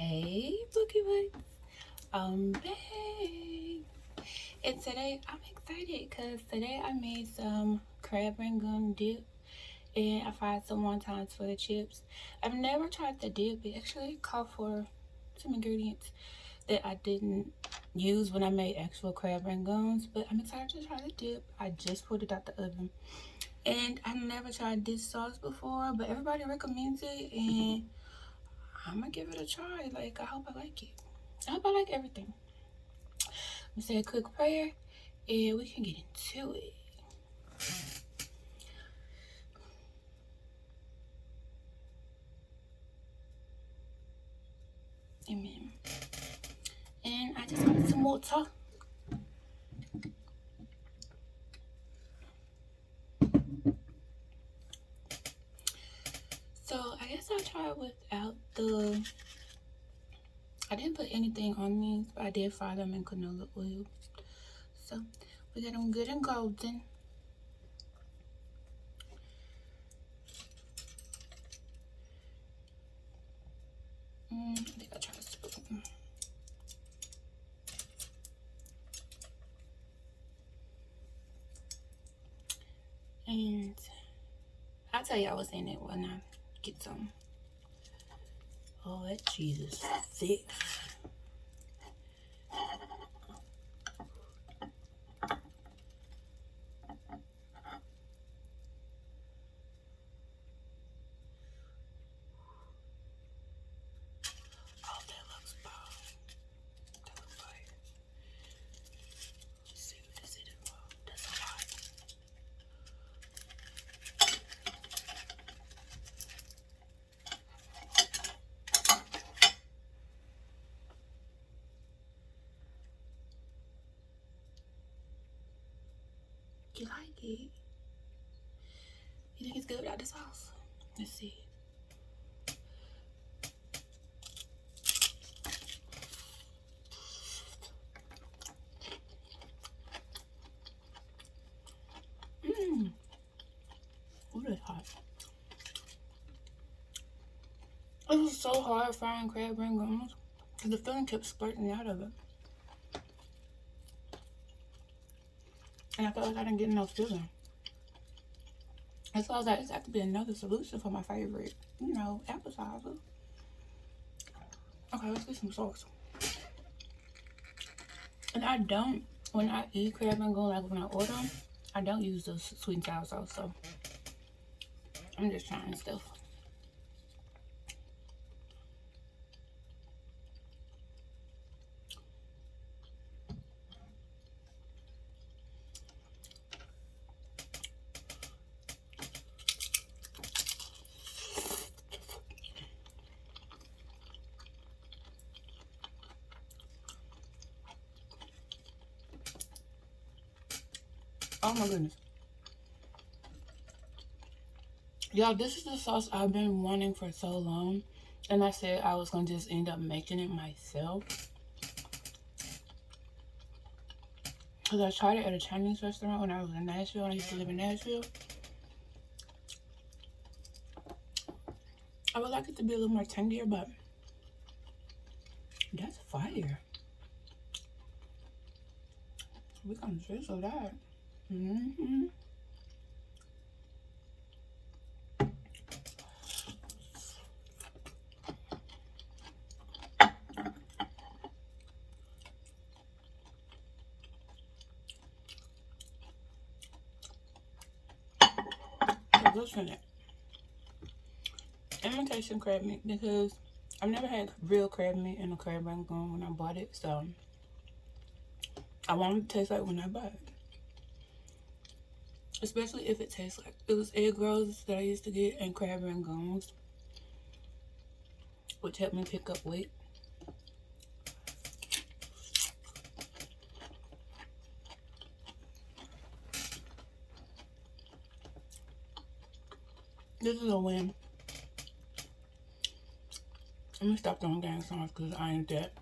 Hey, Bookie Books. I'm back. And today I'm excited because today I made some crab rangoon dip and I fried some wontons for the chips. I've never tried the dip. It actually called for some ingredients that I didn't use when I made actual crab rangoons, but I'm excited to try the dip. I just pulled it out the oven. And I've never tried this sauce before, but everybody recommends it and I'm gonna give it a try. I hope I like it. I hope I like everything. I'm gonna say a quick prayer and we can get into it. Amen. And I just got some water. So I guess I'll try without the. I didn't put anything on these, but I did fry them in canola oil. So we got them good and golden. I think I'll try a spoon. And I'll tell y'all what's in it when I get some. Oh, that cheese is thick. Oh, that looks bomb. That looks fire. Let's see what this is. That's a lot. You like it? You think it's good without the sauce? Let's see. Oh, that's hot. It was so hard frying crab rangoons because the filling kept splurting out of it. And I felt like I didn't get enough filling. And so I was like, this has to be another solution for my favorite, appetizer. Okay, let's get some sauce. And when I eat crab rangoon, like when I order them, I don't use the sweet and sour sauce, so I'm just trying stuff. Oh my goodness. Y'all, this is the sauce I've been wanting for so long. And I said I was going to just end up making it myself. Because I tried it at a Chinese restaurant when I was in Nashville. I used to live in Nashville. I would like it to be a little more tangier, but that's fire. We're going to drizzle that. So listen it. Imitation crab meat because I've never had real crab meat in a crab rangoon when I bought it, so I want it to taste like when I bought it. Especially if it tastes like it was egg rolls that I used to get and crab rangoons, which helped me pick up weight. This is a win. Let me stop throwing gang songs because I ain't that.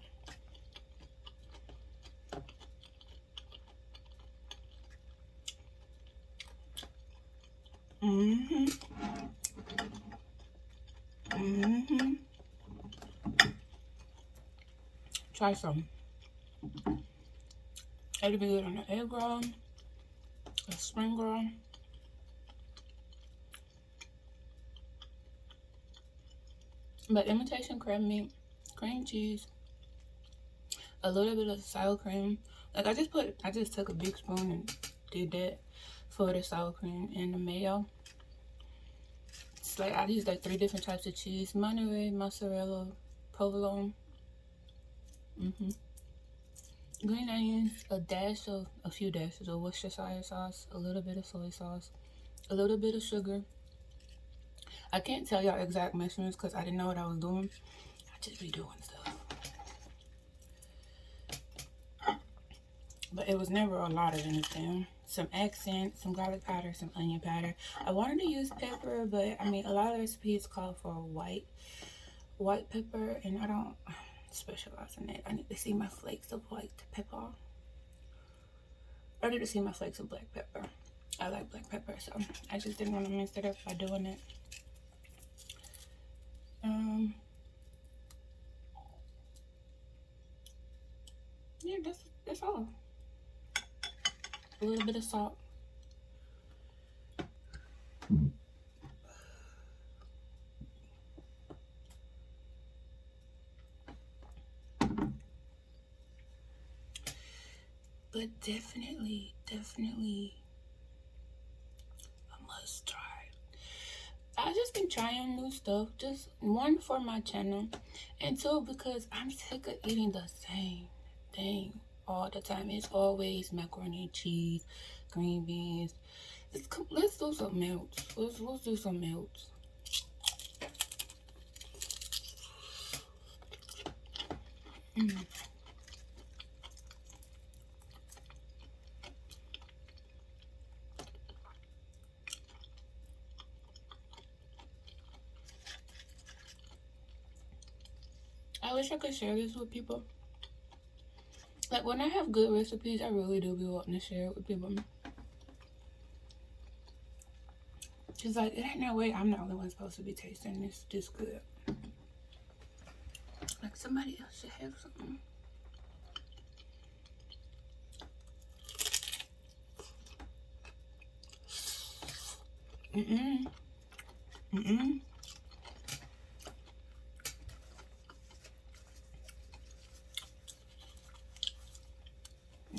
try some. It'll be good on an egg roll, a spring roll. But imitation crab meat, cream cheese, a little bit of sour cream. Like I just took a big spoon and did that for the sour cream and the mayo. It's like I use like 3 different types of cheese: Monterey, mozzarella, provolone. Green onions, a few dashes of Worcestershire sauce, a little bit of soy sauce, a little bit of sugar. I can't tell y'all exact measurements because I didn't know what I was doing. I just be doing stuff. But it was never a lot of anything. Some accent, some garlic powder, some onion powder. I wanted to use pepper, but I mean, a lot of recipes call for white pepper, and I don't specialize in that. I need to see my flakes of white pepper. I need to see my flakes of black pepper. I like black pepper, so I just didn't want to mess it up by doing it. Yeah, that's all. A little bit of salt. But definitely a must try. I just been trying new stuff. Just 1, for my channel, and 2, because I'm sick of eating the same thing all the time. It's always macaroni and cheese, green beans. Let's do something else. Let's do something else. I wish I could share this with people. Like, when I have good recipes, I really do be wanting to share it with people. Cause like, it ain't no way I'm the only one supposed to be tasting this good. Like, somebody else should have something.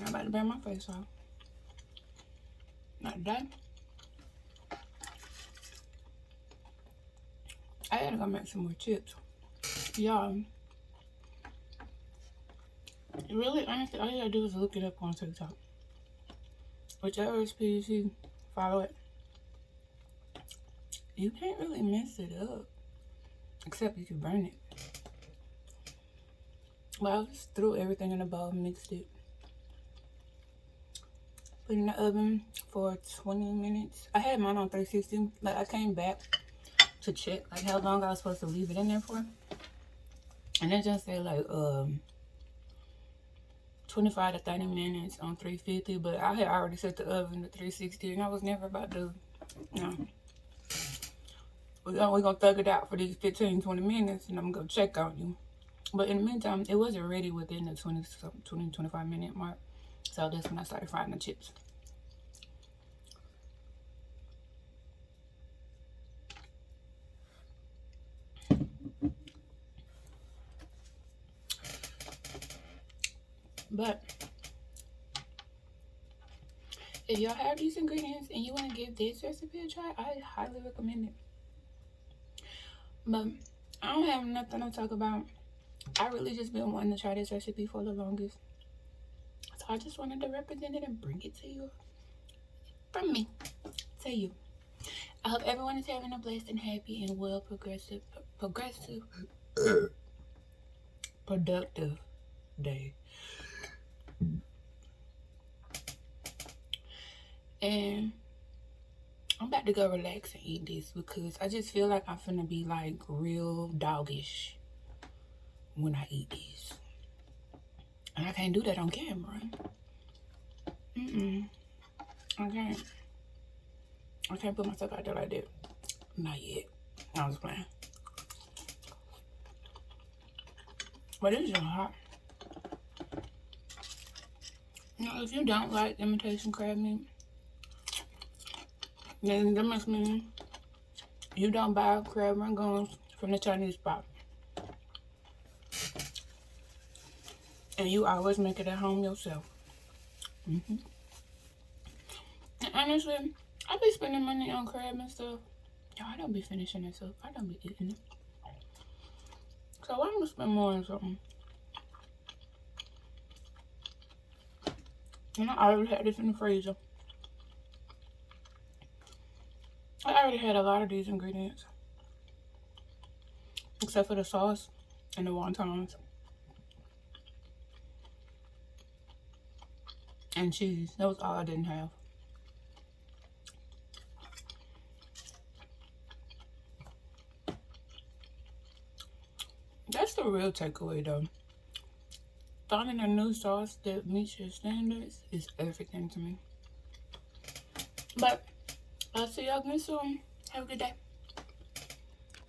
I'm about to burn my face off. Not done. I gotta go make some more chips. Y'all, really, honestly, all you gotta do is look it up on TikTok. Whichever recipe you see, follow it. You can't really mess it up, except you can burn it. But I just threw everything in a bowl, mixed it. Put it in the oven for 20 minutes. I had mine on 360, but I came back to check like how long I was supposed to leave it in there for. And it just said like 25 to 30 minutes on 350, but I had already set the oven to 360 and I was never about to, you know. We're gonna thug it out for these 15, 20 minutes and I'm gonna check on you. But in the meantime, it wasn't ready within the 20, 25 minute mark. So that's when I started frying the chips. But if y'all have these ingredients and you want to give this recipe a try, I highly recommend it. But I don't have nothing to talk about. I really just been wanting to try this recipe for the longest. So I just wanted to represent it and bring it to you. From me to you. I hope everyone is having a blessed and happy and well productive day. And I'm about to go relax and eat this because I just feel like I'm finna be like real doggish when I eat these. And I can't do that on camera. I can't put myself out there like that. Not yet. I was playing. But it's just hot. Now, if you don't like imitation crab meat, then that must mean you don't buy crab rangoons from the Chinese spot. And you always make it at home yourself. And honestly, I be spending money on crab and stuff. Yo, I don't be finishing it, so I don't be eating it. So I'm gonna spend more on something. And I already had this in the freezer. I already had a lot of these ingredients. Except for the sauce and the wontons. And cheese. That was all I didn't have. That's the real takeaway though. Finding a new sauce that meets your standards is everything to me. But I'll see y'all again soon. Have a good day.